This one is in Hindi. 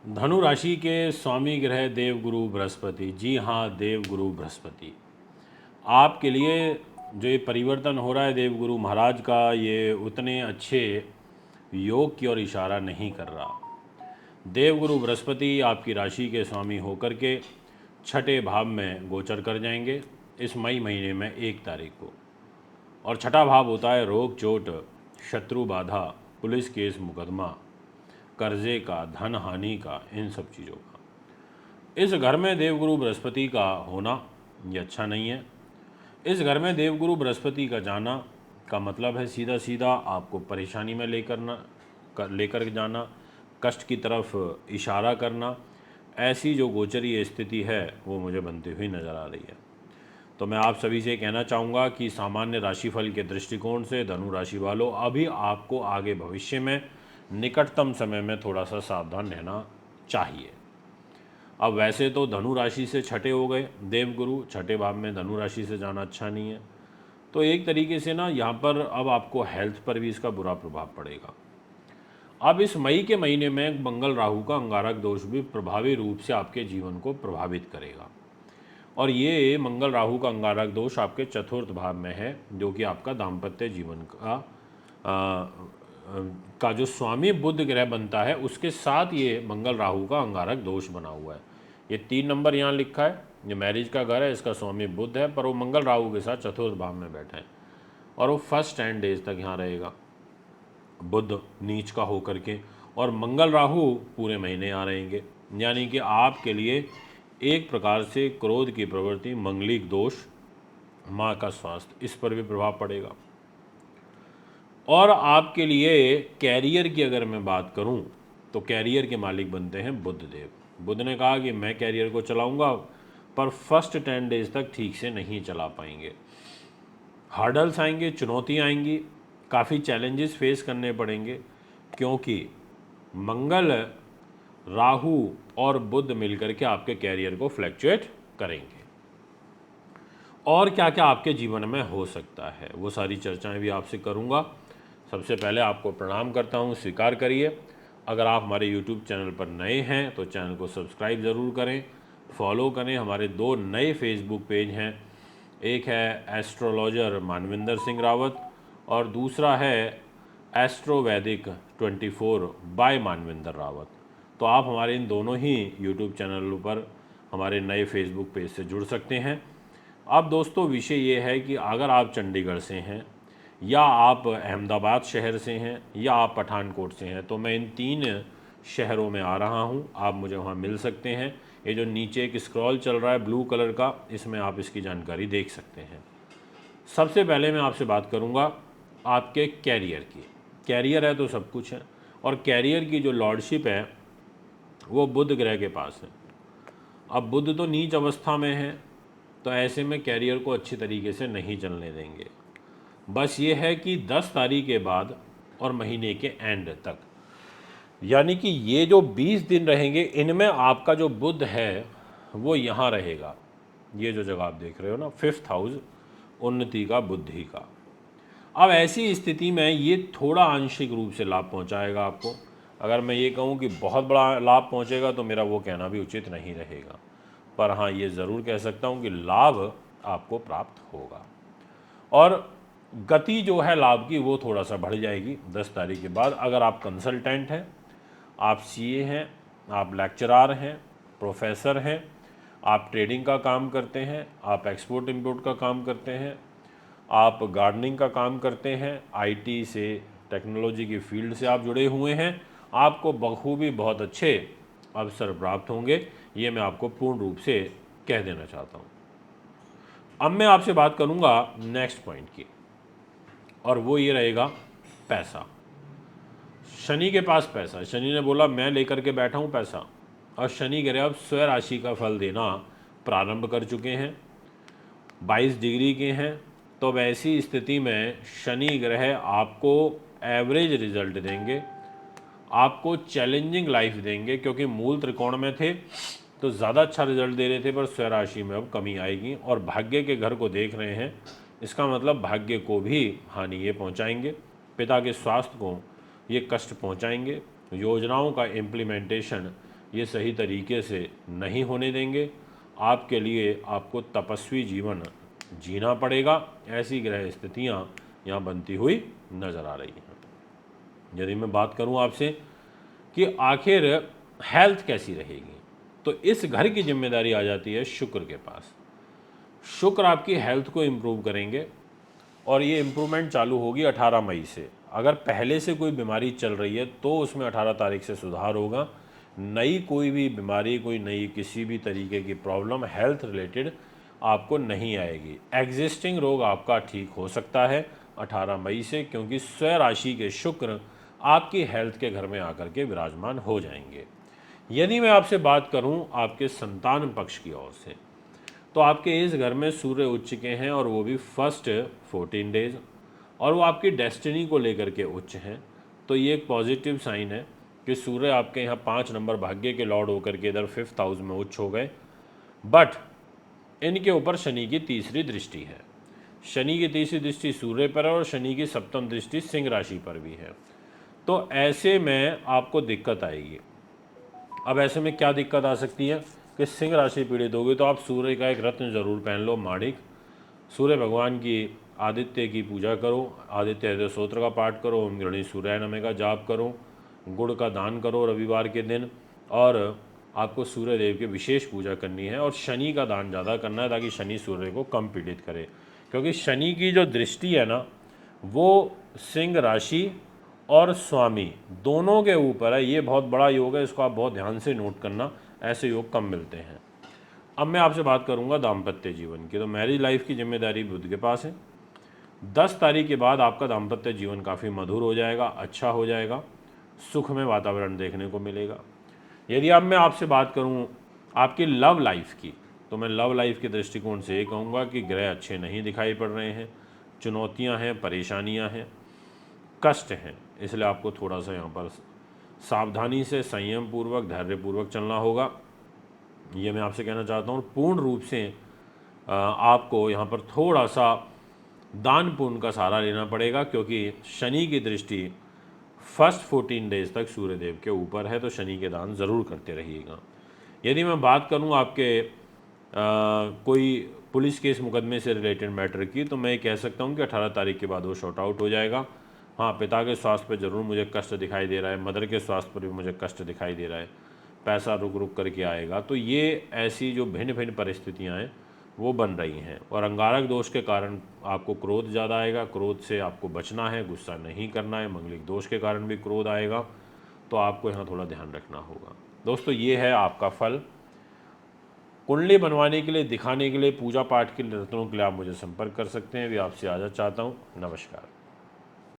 धनु राशि के स्वामी ग्रह देवगुरु बृहस्पति। जी हाँ, देवगुरु बृहस्पति आपके लिए जो ये परिवर्तन हो रहा है देवगुरु महाराज का, ये उतने अच्छे योग की ओर इशारा नहीं कर रहा। देवगुरु बृहस्पति आपकी राशि के स्वामी होकर के छठे भाव में गोचर कर जाएंगे इस मई महीने में 1 तारीख को। और छठा भाव होता है रोग चोट, शत्रु बाधा, पुलिस केस मुकदमा, कर्जे का, धन हानि का, इन सब चीज़ों का। इस घर में देवगुरु बृहस्पति का होना ये अच्छा नहीं है। इस घर में देवगुरु बृहस्पति का जाना का मतलब है सीधा सीधा आपको परेशानी में लेकर जाना, कष्ट की तरफ इशारा करना। ऐसी जो गोचरीय स्थिति है वो मुझे बनती हुई नज़र आ रही है। तो मैं आप सभी से कहना चाहूँगा कि सामान्य राशिफल के दृष्टिकोण से धनु राशि वालों, अभी आपको आगे भविष्य में निकटतम समय में थोड़ा सा सावधान रहना चाहिए। अब वैसे तो धनु राशि से छठे हो गए देवगुरु, छठे भाव में धनु राशि से जाना अच्छा नहीं है। तो एक तरीके से ना यहाँ पर अब आपको हेल्थ पर भी इसका बुरा प्रभाव पड़ेगा। अब इस मई के महीने में मंगल राहु का अंगारक दोष भी प्रभावी रूप से आपके जीवन को प्रभावित करेगा। और ये मंगल राहु का अंगारक दोष आपके चतुर्थ भाव में है, जो कि आपका दाम्पत्य जीवन का जो स्वामी बुध ग्रह बनता है उसके साथ ये मंगल राहु का अंगारक दोष बना हुआ है। ये 3 नंबर यहाँ लिखा है, ये मैरिज का घर है, इसका स्वामी बुध है, पर वो मंगल राहु के साथ चतुर्थ भाव में बैठे हैं और वो फर्स्ट 10 डेज तक यहाँ रहेगा, बुध नीच का होकर के। और मंगल राहु पूरे महीने यहाँ रहेंगे, यानी कि आपके लिए एक प्रकार से क्रोध की प्रवृत्ति, मंगलिक दोष, माँ का स्वास्थ्य, इस पर भी प्रभाव पड़ेगा। और आपके लिए कैरियर की अगर मैं बात करूं तो कैरियर के मालिक बनते हैं बुध देव। बुध ने कहा कि मैं कैरियर को चलाऊंगा, पर फर्स्ट 10 डेज तक ठीक से नहीं चला पाएंगे। हार्डल्स आएंगे, चुनौतियाँ आएंगी, काफ़ी चैलेंजेस फेस करने पड़ेंगे, क्योंकि मंगल, राहु और बुध मिलकर के आपके कैरियर को फ्लैक्चुएट करेंगे। और क्या क्या आपके जीवन में हो सकता है वो सारी चर्चाएं भी आपसे करूंगा। सबसे पहले आपको प्रणाम करता हूं, स्वीकार करिए। अगर आप हमारे YouTube चैनल पर नए हैं तो चैनल को सब्सक्राइब ज़रूर करें, फॉलो करें। हमारे 2 नए फेसबुक पेज हैं, एक है एस्ट्रोलॉजर मानविंदर सिंह रावत और दूसरा है एस्ट्रो वैदिक 24 बाय मानविंदर रावत। तो आप हमारे इन दोनों ही YouTube चैनलों पर हमारे नए फेसबुक पेज से जुड़ सकते हैं। अब दोस्तों विषय ये है कि अगर आप चंडीगढ़ से हैं या आप अहमदाबाद शहर से हैं या आप पठानकोट से हैं, तो मैं इन 3 शहरों में आ रहा हूं, आप मुझे वहां मिल सकते हैं। ये जो नीचे एक स्क्रॉल चल रहा है ब्लू कलर का, इसमें आप इसकी जानकारी देख सकते हैं। सबसे पहले मैं आपसे बात करूंगा आपके कैरियर की। कैरियर है तो सब कुछ है, और कैरियर की जो लॉर्डशिप है वो बुध ग्रह के पास है। अब बुध तो नीच अवस्था में है, तो ऐसे में कैरियर को अच्छी तरीके से नहीं चलने देंगे। बस ये है कि 10 तारीख के बाद और महीने के एंड तक, यानी कि ये जो 20 दिन रहेंगे, इनमें आपका जो बुध है वो यहाँ रहेगा। ये जो जगह आप देख रहे हो ना, 5th हाउस, उन्नति का, बुद्धि का। अब ऐसी स्थिति में ये थोड़ा आंशिक रूप से लाभ पहुँचाएगा आपको। अगर मैं ये कहूँ कि बहुत बड़ा लाभ पहुँचेगा तो मेरा वो कहना भी उचित नहीं रहेगा, पर हाँ ये ज़रूर कह सकता हूँ कि लाभ आपको प्राप्त होगा। और गति जो है लाभ की वो थोड़ा सा बढ़ जाएगी 10 तारीख के बाद। अगर आप कंसल्टेंट हैं, आप सीए हैं, आप लेक्चरार हैं, प्रोफेसर हैं, आप ट्रेडिंग का काम करते हैं, आप एक्सपोर्ट इंपोर्ट का काम करते हैं, आप गार्डनिंग का काम करते हैं, आईटी से, टेक्नोलॉजी की फील्ड से आप जुड़े हुए हैं, आपको बखूबी बहुत अच्छे अवसर प्राप्त होंगे। ये मैं आपको पूर्ण रूप से कह देना चाहता हूँ। अब मैं आपसे बात करूँगा नेक्स्ट पॉइंट की, और वो ये रहेगा पैसा। शनि के पास पैसा, शनि ने बोला मैं लेकर के बैठा हूँ पैसा, और शनि ग्रह अब स्वराशि राशि का फल देना प्रारंभ कर चुके हैं, 22 डिग्री के हैं। तो अब ऐसी स्थिति में शनि ग्रह आपको एवरेज रिजल्ट देंगे, आपको चैलेंजिंग लाइफ देंगे, क्योंकि मूल त्रिकोण में थे तो ज़्यादा अच्छा रिजल्ट दे रहे थे, पर स्वराशि में अब कमी आएगी। और भाग्य के घर को देख रहे हैं, इसका मतलब भाग्य को भी हानि ये पहुंचाएंगे, पिता के स्वास्थ्य को ये कष्ट पहुंचाएंगे, योजनाओं का इम्प्लीमेंटेशन ये सही तरीके से नहीं होने देंगे। आपके लिए आपको तपस्वी जीवन जीना पड़ेगा। ऐसी ग्रह स्थितियाँ यहाँ बनती हुई नज़र आ रही हैं। यदि मैं बात करूँ आपसे कि आखिर हेल्थ कैसी रहेगी, तो इस घर की जिम्मेदारी आ जाती है शुक्र के पास। शुक्र आपकी हेल्थ को इम्प्रूव करेंगे और ये इम्प्रूवमेंट चालू होगी 18 मई से। अगर पहले से कोई बीमारी चल रही है तो उसमें 18 तारीख से सुधार होगा। नई कोई भी बीमारी, कोई नई किसी भी तरीके की प्रॉब्लम हेल्थ रिलेटेड आपको नहीं आएगी। एग्जिस्टिंग रोग आपका ठीक हो सकता है 18 मई से, क्योंकि स्वयं राशि के शुक्र आपकी हेल्थ के घर में आकर के विराजमान हो जाएंगे। यदि मैं आपसे बात करूं आपके संतान पक्ष की ओर से, तो आपके इस घर में सूर्य उच्च के हैं और वो भी फर्स्ट 14 डेज, और वो आपकी डेस्टिनी को लेकर के उच्च हैं। तो ये एक पॉजिटिव साइन है कि सूर्य आपके यहाँ 5 नंबर भाग्य के लॉर्ड होकर के इधर 5th हाउस में उच्च हो गए। बट इनके ऊपर शनि की तीसरी दृष्टि है। शनि की तीसरी दृष्टि सूर्य पर है और शनि की सप्तम दृष्टि सिंह राशि पर भी है। तो ऐसे में आपको दिक्कत आएगी। अब ऐसे में क्या दिक्कत आ सकती है कि सिंह राशि पीड़ित होगी, तो आप सूर्य का एक रत्न जरूर पहन लो, माणिक। सूर्य भगवान की आदित्य की पूजा करो, आदित्य हृदय स्तोत्र का पाठ करो, ओम गृणी सूर्याय नमः का जाप करो, गुड़ का दान करो रविवार के दिन, और आपको सूर्य देव की विशेष पूजा करनी है और शनि का दान ज़्यादा करना है ताकि शनि सूर्य को कम पीड़ित करे। क्योंकि शनि की जो दृष्टि है ना, वो सिंह राशि और स्वामी दोनों के ऊपर है। ये बहुत बड़ा योग है, इसको आप बहुत ध्यान से नोट करना, ऐसे योग कम मिलते हैं। अब मैं आपसे बात करूंगा दाम्पत्य जीवन की। तो मैरिज लाइफ की जिम्मेदारी बुध के पास है। 10 तारीख के बाद आपका दाम्पत्य जीवन काफ़ी मधुर हो जाएगा, अच्छा हो जाएगा, सुख में वातावरण देखने को मिलेगा। यदि अब मैं आपसे बात करूं आपकी लव लाइफ की, तो मैं लव लाइफ के दृष्टिकोण से ये कहूँगा कि ग्रह अच्छे नहीं दिखाई पड़ रहे हैं, चुनौतियाँ हैं, परेशानियाँ हैं, कष्ट हैं। इसलिए आपको थोड़ा सा यहाँ पर सावधानी से, संयम पूर्वक, धैर्यपूर्वक चलना होगा। ये मैं आपसे कहना चाहता हूँ। पूर्ण रूप से आपको यहाँ पर थोड़ा सा दान पुण्य का सहारा लेना पड़ेगा, क्योंकि शनि की दृष्टि फर्स्ट 14 डेज तक सूर्यदेव के ऊपर है। तो शनि के दान ज़रूर करते रहिएगा। यदि मैं बात करूँ आपके कोई पुलिस केस मुकदमे से रिलेटेड मैटर की, तो मैं ये कह सकता हूँ कि 18 तारीख के बाद वो शॉर्ट आउट हो जाएगा। हाँ, पिता के स्वास्थ्य पर ज़रूर मुझे कष्ट दिखाई दे रहा है, मदर के स्वास्थ्य पर भी मुझे कष्ट दिखाई दे रहा है, पैसा रुक रुक करके आएगा। तो ये ऐसी जो भिन्न भिन्न परिस्थितियाँ हैं वो बन रही हैं। और अंगारक दोष के कारण आपको क्रोध ज़्यादा आएगा, क्रोध से आपको बचना है, गुस्सा नहीं करना है। मंगलिक दोष के कारण भी क्रोध आएगा, तो आपको यहाँ थोड़ा ध्यान रखना होगा। दोस्तों, ये है आपका फल। कुंडली बनवाने के लिए, दिखाने के लिए, पूजा पाठ के लिए, रत्नों के लिए आप मुझे संपर्क कर सकते हैं। भी आपसे आजाद चाहता हूँ। नमस्कार।